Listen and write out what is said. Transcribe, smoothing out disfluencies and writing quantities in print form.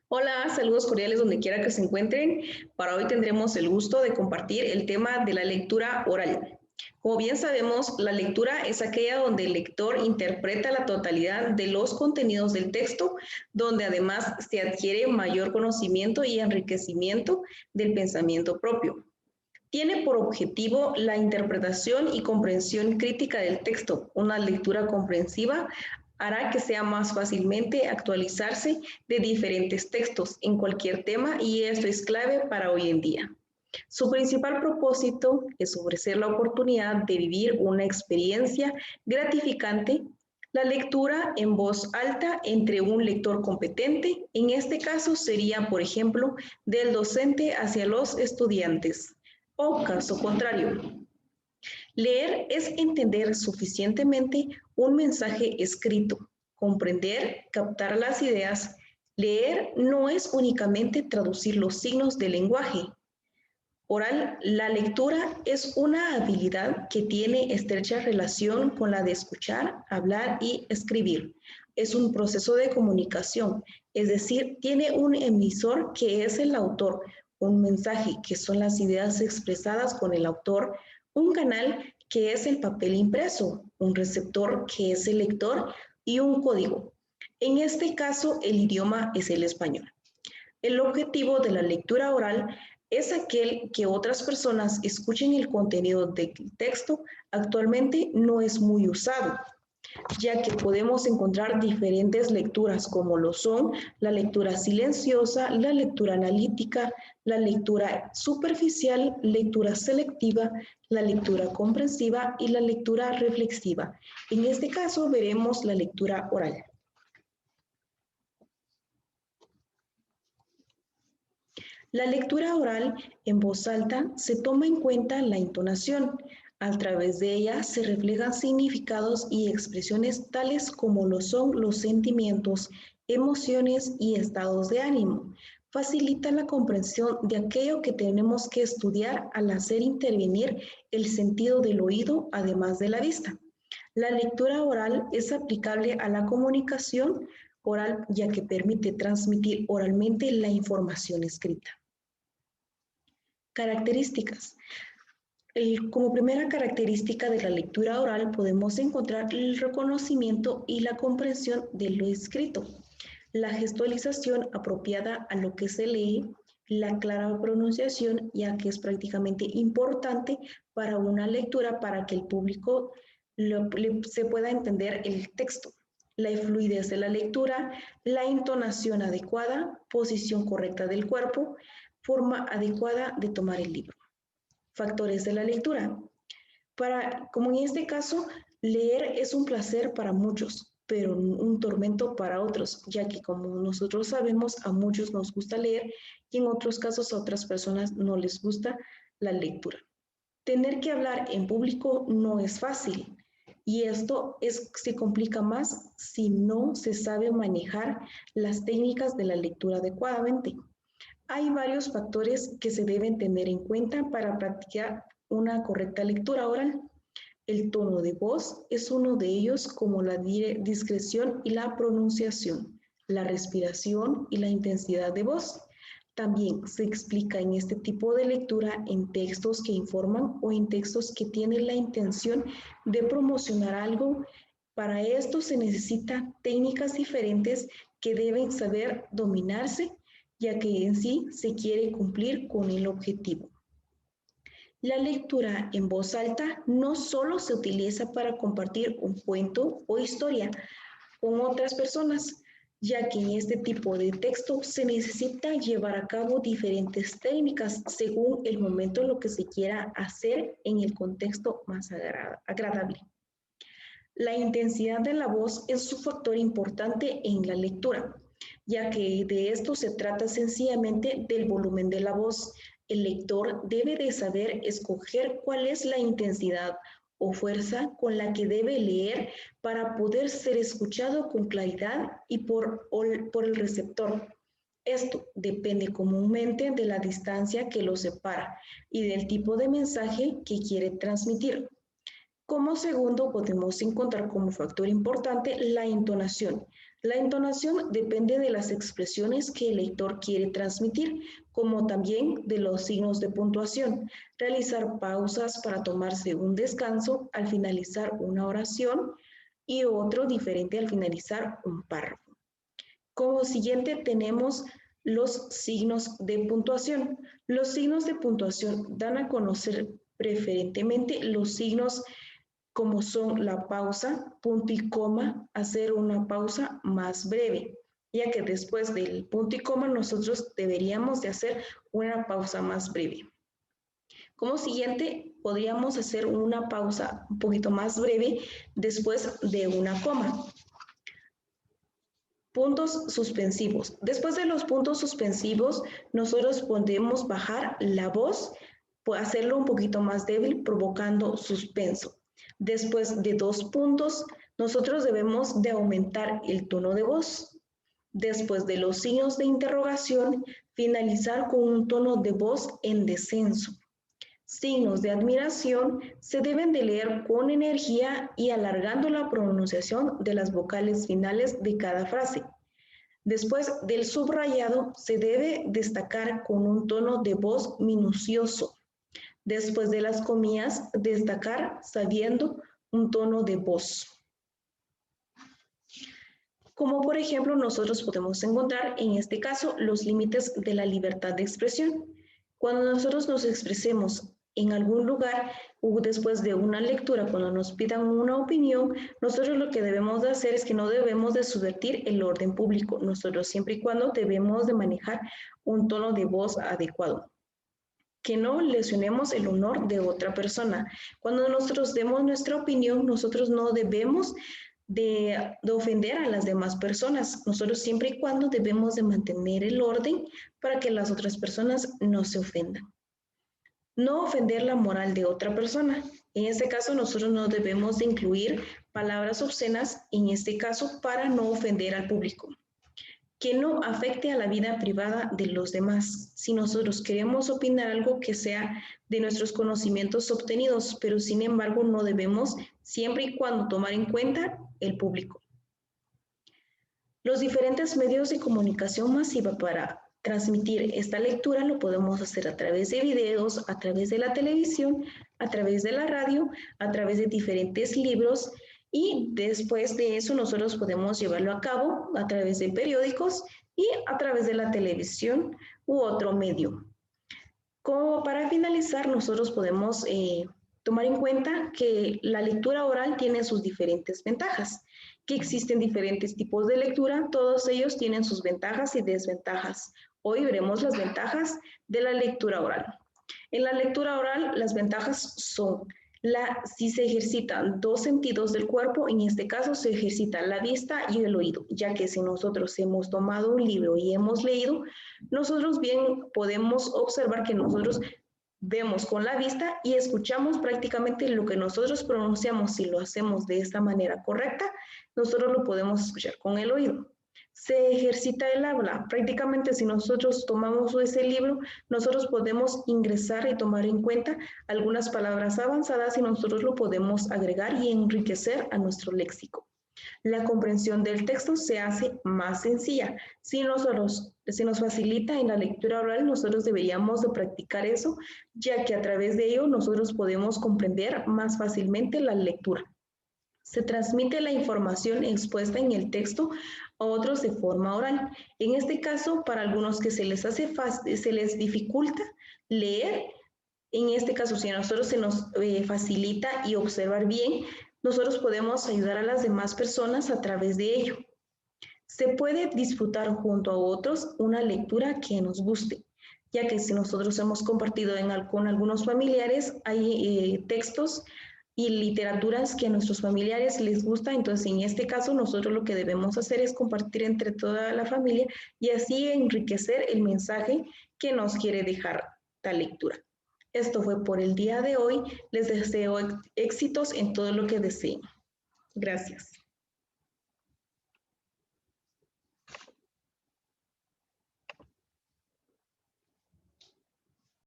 Hola, saludos cordiales donde quiera que se encuentren. Para hoy tendremos el gusto de compartir el tema de la lectura oral. Como bien sabemos, la lectura es aquella donde el lector interpreta la totalidad de los contenidos del texto, donde además se adquiere mayor conocimiento y enriquecimiento del pensamiento propio. Tiene por objetivo la interpretación y comprensión crítica del texto. Una lectura comprensiva hará que sea más fácilmente actualizarse de diferentes textos en cualquier tema y esto es clave para hoy en día. Su principal propósito es ofrecer la oportunidad de vivir una experiencia gratificante. La lectura en voz alta entre un lector competente, en este caso sería, por ejemplo, del docente hacia los estudiantes. O caso contrario, leer es entender suficientemente un mensaje escrito, comprender, captar las ideas. Leer no es únicamente traducir los signos del lenguaje. Oral, la lectura es una habilidad que tiene estrecha relación con la de escuchar, hablar y escribir. Es un proceso de comunicación, es decir, tiene un emisor que es el autor, un mensaje que son las ideas expresadas con el autor, un canal que es el papel impreso, un receptor que es el lector y un código. En este caso, el idioma es el español. El objetivo de la lectura oral es aquel que otras personas escuchen el contenido del texto. Actualmente no es muy usado, ya que podemos encontrar diferentes lecturas como lo son la lectura silenciosa, la lectura analítica, la lectura superficial, lectura selectiva, la lectura comprensiva y la lectura reflexiva. En este caso veremos la lectura oral. La lectura oral en voz alta se toma en cuenta la entonación. A través de ella se reflejan significados y expresiones tales como lo son los sentimientos, emociones y estados de ánimo. Facilita la comprensión de aquello que tenemos que estudiar al hacer intervenir el sentido del oído además de la vista. La lectura oral es aplicable a la comunicación oral ya que permite transmitir oralmente la información escrita. Características. Como primera característica de la lectura oral podemos encontrar el reconocimiento y la comprensión de lo escrito, la gestualización apropiada a lo que se lee, la clara pronunciación, ya que es prácticamente importante para una lectura para que el público se pueda entender el texto. La fluidez de la lectura, la entonación adecuada, posición correcta del cuerpo, forma adecuada de tomar el libro. Factores de la lectura. Como en este caso, leer es un placer para muchos, pero un tormento para otros, ya que como nosotros sabemos, a muchos nos gusta leer y en otros casos a otras personas no les gusta la lectura. Tener que hablar en público no es fácil y esto se complica más si no se sabe manejar las técnicas de la lectura adecuadamente. Hay varios factores que se deben tener en cuenta para practicar una correcta lectura oral. El tono de voz es uno de ellos, como la discreción y la pronunciación, la respiración y la intensidad de voz. También se explica en este tipo de lectura en textos que informan o en textos que tienen la intención de promocionar algo. Para esto se necesitan técnicas diferentes que deben saber dominarse, ya que en sí se quiere cumplir con el objetivo. La lectura en voz alta no solo se utiliza para compartir un cuento o historia con otras personas, ya que en este tipo de texto se necesita llevar a cabo diferentes técnicas según el momento en lo que se quiera hacer en el contexto más agradable. La intensidad de la voz es un factor importante en la lectura, ya que de esto se trata sencillamente del volumen de la voz. El lector debe de saber escoger cuál es la intensidad o fuerza con la que debe leer para poder ser escuchado con claridad y por el receptor. Esto depende comúnmente de la distancia que lo separa y del tipo de mensaje que quiere transmitir. Como segundo, podemos encontrar como factor importante la entonación. La entonación depende de las expresiones que el lector quiere transmitir, como también de los signos de puntuación. Realizar pausas para tomarse un descanso al finalizar una oración y otro diferente al finalizar un párrafo. Como siguiente tenemos los signos de puntuación. Los signos de puntuación dan a conocer preferentemente los signos como son la pausa, punto y coma, hacer una pausa más breve, ya que después del punto y coma nosotros deberíamos de hacer una pausa más breve. Como siguiente, podríamos hacer una pausa un poquito más breve después de una coma. Puntos suspensivos. Después de los puntos suspensivos, nosotros podemos bajar la voz, hacerlo un poquito más débil, provocando suspenso. Después de 2 puntos, nosotros debemos de aumentar el tono de voz. Después de los signos de interrogación, finalizar con un tono de voz en descenso. Signos de admiración se deben de leer con energía y alargando la pronunciación de las vocales finales de cada frase. Después del subrayado se debe destacar con un tono de voz minucioso. Después de las comillas, destacar sabiendo un tono de voz. Como por ejemplo nosotros podemos encontrar en este caso los límites de la libertad de expresión. Cuando nosotros nos expresemos en algún lugar o después de una lectura, cuando nos pidan una opinión, nosotros lo que debemos de hacer es que no debemos de subvertir el orden público. Nosotros siempre y cuando debemos de manejar un tono de voz adecuado. Que no lesionemos el honor de otra persona. Cuando nosotros demos nuestra opinión, nosotros no debemos de ofender a las demás personas. Nosotros siempre y cuando debemos de mantener el orden para que las otras personas no se ofendan. No ofender la moral de otra persona. En este caso, nosotros no debemos de incluir palabras obscenas, en este caso, para no ofender al público. Que no afecte a la vida privada de los demás. Si nosotros queremos opinar algo que sea de nuestros conocimientos obtenidos, pero sin embargo no debemos, siempre y cuando tomar en cuenta el público. Los diferentes medios de comunicación masiva para transmitir esta lectura lo podemos hacer a través de videos, a través de la televisión, a través de la radio, a través de diferentes libros y después de eso nosotros podemos llevarlo a cabo a través de periódicos y a través de la televisión u otro medio. Como para finalizar, nosotros podemos tomar en cuenta que la lectura oral tiene sus diferentes ventajas, que existen diferentes tipos de lectura, todos ellos tienen sus ventajas y desventajas. Hoy veremos las ventajas de la lectura oral. En la lectura oral, las ventajas son si se ejercitan 2 sentidos del cuerpo, en este caso se ejercita la vista y el oído, ya que si nosotros hemos tomado un libro y hemos leído, nosotros bien podemos observar que nosotros vemos con la vista y escuchamos prácticamente lo que nosotros pronunciamos. Si lo hacemos de esta manera correcta, nosotros lo podemos escuchar con el oído. Se ejercita el habla. Prácticamente si nosotros tomamos ese libro, nosotros podemos ingresar y tomar en cuenta algunas palabras avanzadas y nosotros lo podemos agregar y enriquecer a nuestro léxico. La comprensión del texto se hace más sencilla. Si nos facilita en la lectura oral, nosotros deberíamos de practicar eso, ya que a través de ello nosotros podemos comprender más fácilmente la lectura. Se transmite la información expuesta en el texto a otros de forma oral. En este caso, para algunos que se les dificulta leer, en este caso, si a nosotros se nos facilita y observar bien, nosotros podemos ayudar a las demás personas a través de ello. Se puede disfrutar junto a otros una lectura que nos guste, ya que si nosotros hemos compartido con algunos familiares, hay textos y literaturas que a nuestros familiares les gusta, entonces en este caso nosotros lo que debemos hacer es compartir entre toda la familia y así enriquecer el mensaje que nos quiere dejar tal lectura. Esto fue por el día de hoy. Les deseo éxitos en todo lo que deseen. Gracias.